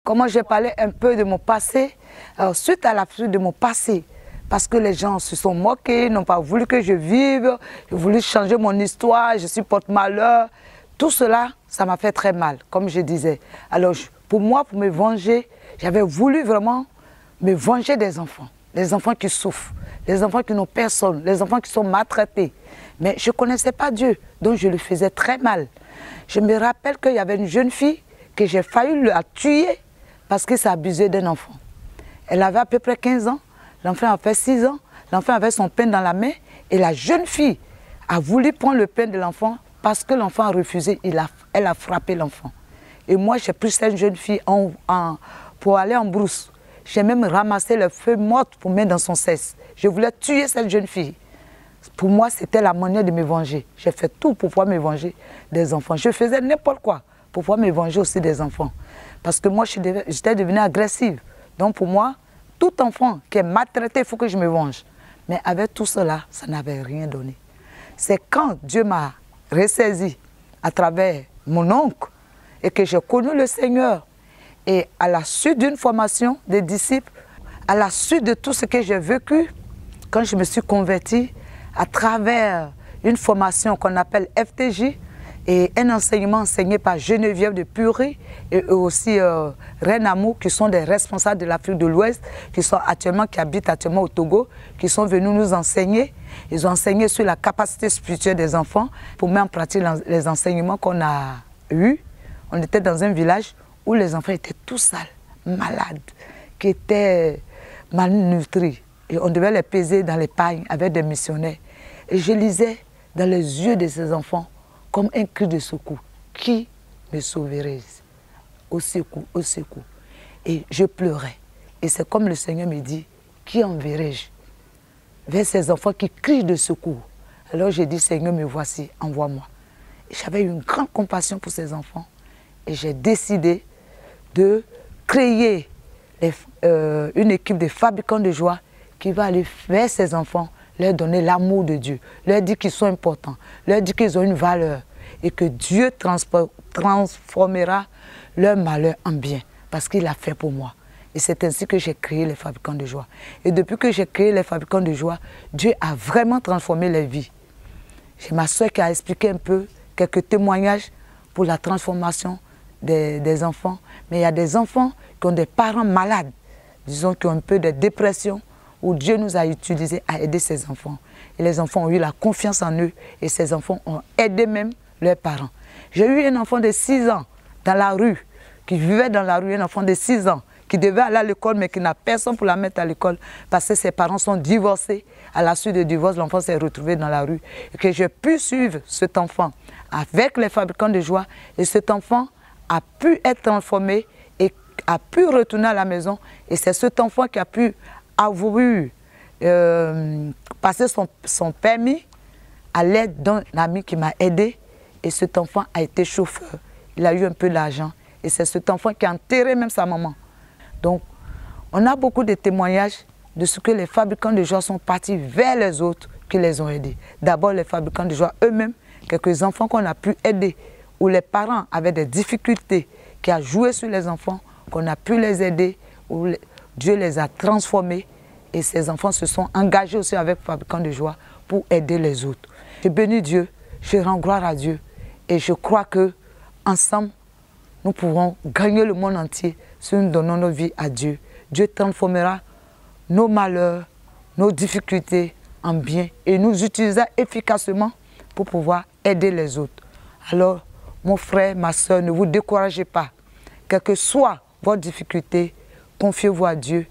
comment j'ai parlé un peu de mon passé, suite à la fuite de mon passé, parce que les gens se sont moqués, n'ont pas voulu que je vive, ils ont voulu changer mon histoire, je suis porte-malheur. Tout cela, ça m'a fait très mal, comme je disais. Alors, pour moi, pour me venger, j'avais voulu vraiment me venger des enfants. Les enfants qui souffrent, les enfants qui n'ont personne, les enfants qui sont maltraités. Mais je ne connaissais pas Dieu, donc je le faisais très mal. Je me rappelle qu'il y avait une jeune fille que j'ai failli la tuer parce que ça abusait d'un enfant. Elle avait à peu près 15 ans, l'enfant avait 6 ans, l'enfant avait son pain dans la main et la jeune fille a voulu prendre le pain de l'enfant parce que l'enfant a refusé, elle a frappé l'enfant. Et moi, j'ai pris cette jeune fille pour aller en brousse. J'ai même ramassé le feu morte pour mettre dans son cesse. Je voulais tuer cette jeune fille. Pour moi, c'était la manière de me venger. J'ai fait tout pour pouvoir me venger des enfants. Je faisais n'importe quoi pour pouvoir me venger aussi des enfants. Parce que moi, j'étais devenue agressive. Donc pour moi, tout enfant qui est maltraité, il faut que je me venge. Mais avec tout cela, ça n'avait rien donné. C'est quand Dieu m'a ressaisi à travers mon oncle et que j'ai connu le Seigneur. Et à la suite d'une formation des disciples, à la suite de tout ce que j'ai vécu, quand je me suis convertie, à travers une formation qu'on appelle FTJ et un enseignement enseigné par Geneviève de Purie et aussi Reine Amour, qui sont des responsables de l'Afrique de l'Ouest, qui habitent actuellement au Togo, qui sont venus nous enseigner. Ils ont enseigné sur la capacité spirituelle des enfants pour mettre en pratique les enseignements qu'on a eus. On était dans un village où les enfants étaient tous sales, malades, qui étaient malnutris. Et on devait les peser dans les pagnes avec des missionnaires. Et je lisais dans les yeux de ces enfants comme un cri de secours. Qui me sauverait? Au secours, au secours. Et je pleurais. Et c'est comme le Seigneur me dit, qui enverrai-je vers ces enfants qui crient de secours? Alors j'ai dit, Seigneur, me voici, envoie-moi. J'avais une grande compassion pour ces enfants. Et j'ai décidé de créer une équipe de fabricants de joie qui va aller vers ces enfants, leur donner l'amour de Dieu, leur dire qu'ils sont importants, leur dire qu'ils ont une valeur et que Dieu transformera leur malheur en bien parce qu'il l'a fait pour moi. Et c'est ainsi que j'ai créé les fabricants de joie. Et depuis que j'ai créé les fabricants de joie, Dieu a vraiment transformé les vies. J'ai ma soeur qui a expliqué un peu quelques témoignages pour la transformation des enfants. Mais il y a des enfants qui ont des parents malades, disons qui ont un peu de dépression, où Dieu nous a utilisés à aider ces enfants. Et les enfants ont eu la confiance en eux et ces enfants ont aidé même leurs parents. J'ai eu un enfant de 6 ans dans la rue, qui vivait dans la rue, un enfant de 6 ans, qui devait aller à l'école mais qui n'a personne pour la mettre à l'école parce que ses parents sont divorcés. À la suite du divorce, l'enfant s'est retrouvé dans la rue. Et que j'ai pu suivre cet enfant avec les fabricants de joie et cet enfant a pu être transformé et a pu retourner à la maison. Et c'est cet enfant qui a pu avoir passer son permis à l'aide d'un ami qui m'a aidé. Et cet enfant a été chauffeur. Il a eu un peu d'argent. Et c'est cet enfant qui a enterré même sa maman. Donc, on a beaucoup de témoignages de ce que les fabricants de joie sont partis vers les autres qui les ont aidés. D'abord, les fabricants de joie eux-mêmes, quelques enfants qu'on a pu aider, où les parents avaient des difficultés, qui a joué sur les enfants, qu'on a pu les aider, où Dieu les a transformés. Et ces enfants se sont engagés aussi avec les fabricants de joie pour aider les autres. Je bénis Dieu, je rends gloire à Dieu. Et je crois que ensemble, nous pourrons gagner le monde entier si nous donnons nos vies à Dieu. Dieu transformera nos malheurs, nos difficultés en bien et nous utilisera efficacement pour pouvoir aider les autres. Alors, mon frère, ma soeur, ne vous découragez pas. Quelle que soit votre difficulté, confiez-vous à Dieu.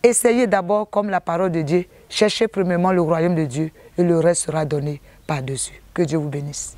Essayez d'abord, comme la parole de Dieu, cherchez premièrement le royaume de Dieu et le reste sera donné par-dessus. Que Dieu vous bénisse.